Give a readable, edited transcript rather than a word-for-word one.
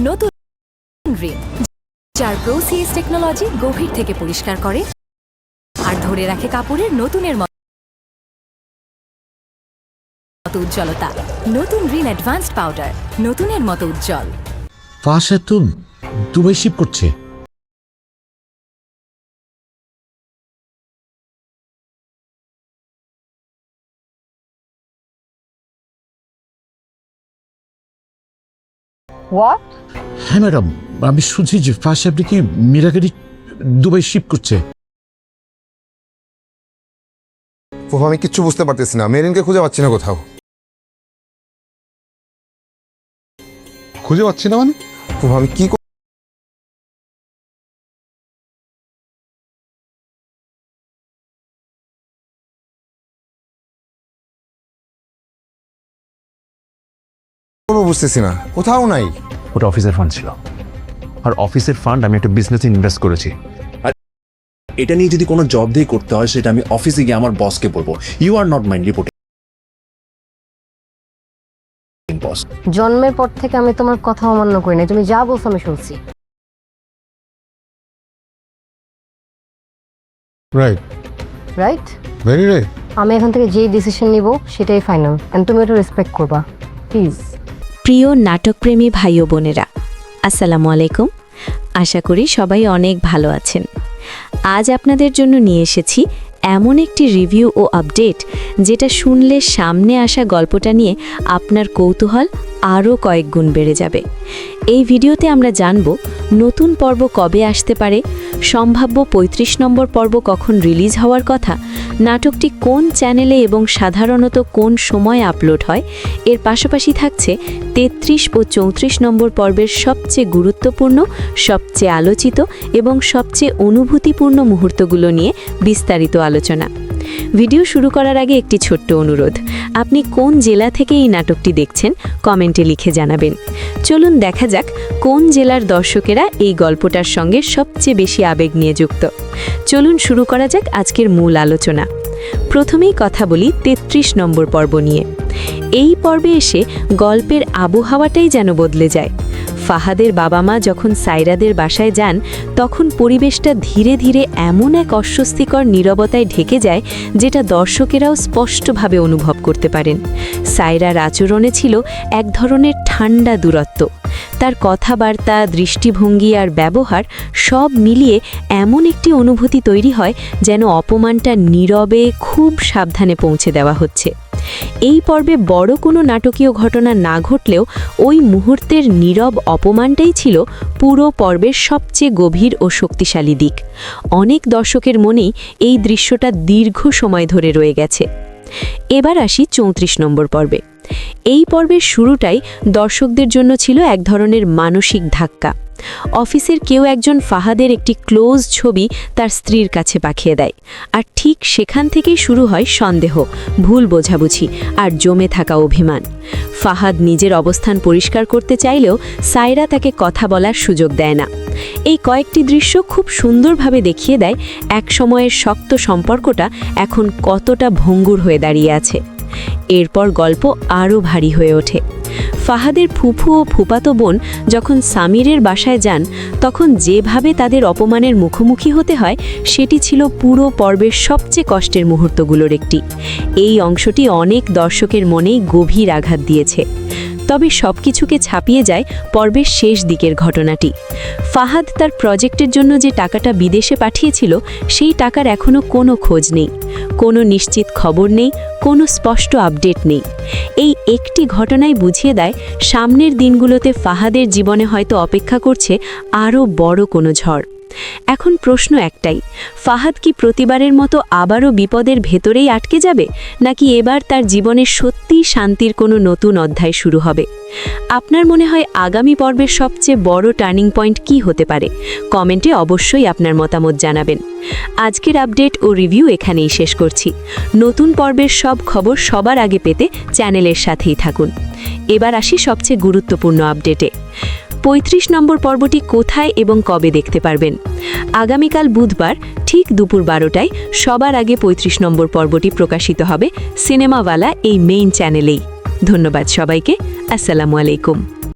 নতুন রিন, যার প্রোসিএস টেকনোলজি গভীর থেকে পরিষ্কার করে আর ধরে রাখে কাপড়ের নতুনের মতো উজ্জ্বলতা। নতুন রিন অ্যাডভান্সড পাউডার, নতুনের মতো উজ্জ্বল। ফাঁসে তো দুবাই শিপ করছে। হোয়াট? হ্যাঁ ম্যাডাম, আমি শুনছি যে ফাঁসে আপনি কি মিরাগাড়ি দুবাই শিপ করছে। ফুফা আমি কিচ্ছু বুঝতে পারতেছি না, মেরিনকে খুঁজে পাচ্ছি না কোথাও। খুঁজে পাচ্ছি না মানে? ফুফা আমি কি করবো বুঝতেছি না, কোথাও নাই। ওটা অফিসের ফান্ড ছিল, আর অফিসের ফান্ড আমি একটা বিজনেসে ইনভেস্ট করেছি। আর এটা নিয়ে যদি কোনো জব দিয়ে করতে হয় সেটা আমি অফিসে গিয়ে আমার বসকে বলবো। You are not my reporting boss. জন্মের পর থেকে আমি তোমার কথা অমান্য করি না, তুমি যা বলছো আমি শুনছি। Right right? Very right. আমি এখন থেকে যেই ডিসিশন নিব সেটাই ফাইনাল, এন্ড তুমি এটা রেসপেক্ট করবা প্লিজ। প্রিয় নাটকপ্রেমী ভাই ও বোনেরা, আসসালামু আলাইকুম। আশা করি সবাই অনেক ভালো আছেন। আজ আপনাদের জন্য নিয়ে এসেছি এমন একটি রিভিউ ও আপডেট যেটা শুনলে সামনে আসা গল্পটা নিয়ে আপনার কৌতূহল আরও কয়েক গুণ বেড়ে যাবে। এই ভিডিওতে আমরা জানব নতুন পর্ব কবে আসতে পারে, সম্ভাব্য ৩৫ নম্বর পর্ব কখন রিলিজ হওয়ার কথা, নাটকটি কোন চ্যানেলে এবং সাধারণত কোন সময় আপলোড হয়। এর পাশাপাশি থাকছে ৩৩ ও ৩৪ নম্বর পর্বের সবচেয়ে গুরুত্বপূর্ণ, সবচেয়ে আলোচিত এবং সবচেয়ে অনুভূতিপূর্ণ মুহূর্তগুলো নিয়ে বিস্তারিত আলোচনা। ভিডিও শুরু করার আগে একটি ছোট্ট অনুরোধ, আপনি কোন জেলা থেকে এই নাটকটি দেখছেন কমেন্টে লিখে জানাবেন। চলুন দেখা যাক কোন জেলার দর্শকেরা এই গল্পটার সঙ্গে সবচেয়ে বেশি আবেগ নিয়ে যুক্ত। চলুন শুরু করা যাক আজকের মূল আলোচনা। প্রথমেই কথা বলি ৩৩ নম্বর পর্ব নিয়ে। এই পর্বে এসে গল্পের আবহাওয়াটাই যেন বদলে যায়। ফাহাদের বাবা মা যখন সাইরাদের বাসায় যান তখন পরিবেশটা ধীরে ধীরে এমন এক অস্বস্তিকর নীরবতায় ঢেকে যায় যেটা দর্শকেরাও স্পষ্টভাবে অনুভব করতে পারেন। সাইরার আচরণে ছিল এক ধরনের ঠান্ডা দূরত্ব। তার কথাবার্তা, দৃষ্টিভঙ্গি আর ব্যবহার সব মিলিয়ে এমন একটি অনুভূতি তৈরি হয় যেন অপমানটা নীরবে খুব সাবধানে পৌঁছে দেওয়া হচ্ছে। এই পর্বে বড় কোনো নাটকীয় ঘটনা না ঘটলেও ওই মুহূর্তের নীরব অপমানটাই ছিল পুরো পর্বের সবচেয়ে গভীর ও শক্তিশালী দিক। অনেক দর্শকের মনেই এই দৃশ্যটা দীর্ঘ সময় ধরে রয়ে গেছে। এবার আসি ৩৪ নম্বর পর্বে। এই পর্বের শুরুটাই দর্শকদের জন্য ছিল এক ধরনের মানসিক ধাক্কা। অফিসের কেউ একজন ফাহাদের একটি ক্লোজ ছবি তার স্ত্রীর কাছে পাঠিয়ে দেয়, আর ঠিক সেখান থেকেই শুরু হয় সন্দেহ, ভুল বোঝাবুঝি আর জমে থাকা অভিমান। ফাহাদ নিজের অবস্থান পরিষ্কার করতে চাইলেও সাইরা তাকে কথা বলার সুযোগ দেয় না। এই কয়েকটি দৃশ্য খুব সুন্দরভাবে দেখিয়ে দেয় এক সময়ের শক্ত সম্পর্কটা এখন কতটা ভঙ্গুর হয়ে দাঁড়িয়ে আছে। এরপর গল্প আরও ভারী হয়ে ওঠে। ফাহাদের ফুফু ও ফুপাতো বোন যখন সামিরের বাসায় যান তখন যেভাবে তাদের অপমানের মুখোমুখি হতে হয় সেটি ছিল পুরো পর্বের সবচেয়ে কষ্টের মুহূর্তগুলোর একটি। এই অংশটি অনেক দর্শকের মনেই গভীর আঘাত দিয়েছে। তবে সবকিছুকে ছাপিয়ে যায় পর্বের শেষ দিকের ঘটনাটি। ফাহাদ তার প্রজেক্টের জন্য যে টাকাটা বিদেশে পাঠিয়েছিল সেই টাকার এখনও কোনো খোঁজ নেই, কোনো নিশ্চিত খবর নেই, কোনো স্পষ্ট আপডেট নেই। এই একটি ঘটনাই বুঝিয়ে দেয় সামনের দিনগুলোতে ফাহাদের জীবনে হয়তো অপেক্ষা করছে আরও বড় কোনো ঝড়। এখন প্রশ্ন একটাই, ফাহাদ কি প্রতিবারের মতো আবারও বিপদের ভেতরেই আটকে যাবে, নাকি এবার তার জীবনে সত্যিই শান্তির কোনো নতুন অধ্যায় শুরু হবে? আপনার মনে হয় আগামী পর্বের সবচেয়ে বড় টার্নিং পয়েন্ট কি হতে পারে? কমেন্টে অবশ্যই আপনার মতামত জানাবেন। আজকের আপডেট ও রিভিউ এখানেই শেষ করছি। নতুন পর্বের সব খবর সবার আগে পেতে চ্যানেলের সাথেই থাকুন। এবার আসি সবচেয়ে গুরুত্বপূর্ণ আপডেটে। ৩৫ নম্বর পর্বটি কোথায় এবং কবে দেখতে পারবেন? আগামীকাল বুধবার ঠিক দুপুর ১২টায় সবার আগে ৩৫ নম্বর পর্বটি প্রকাশিত হবে সিনেমাওয়ালা এই মেইন চ্যানেলেই। ধন্যবাদ সবাইকে। আসসালামু আলাইকুম।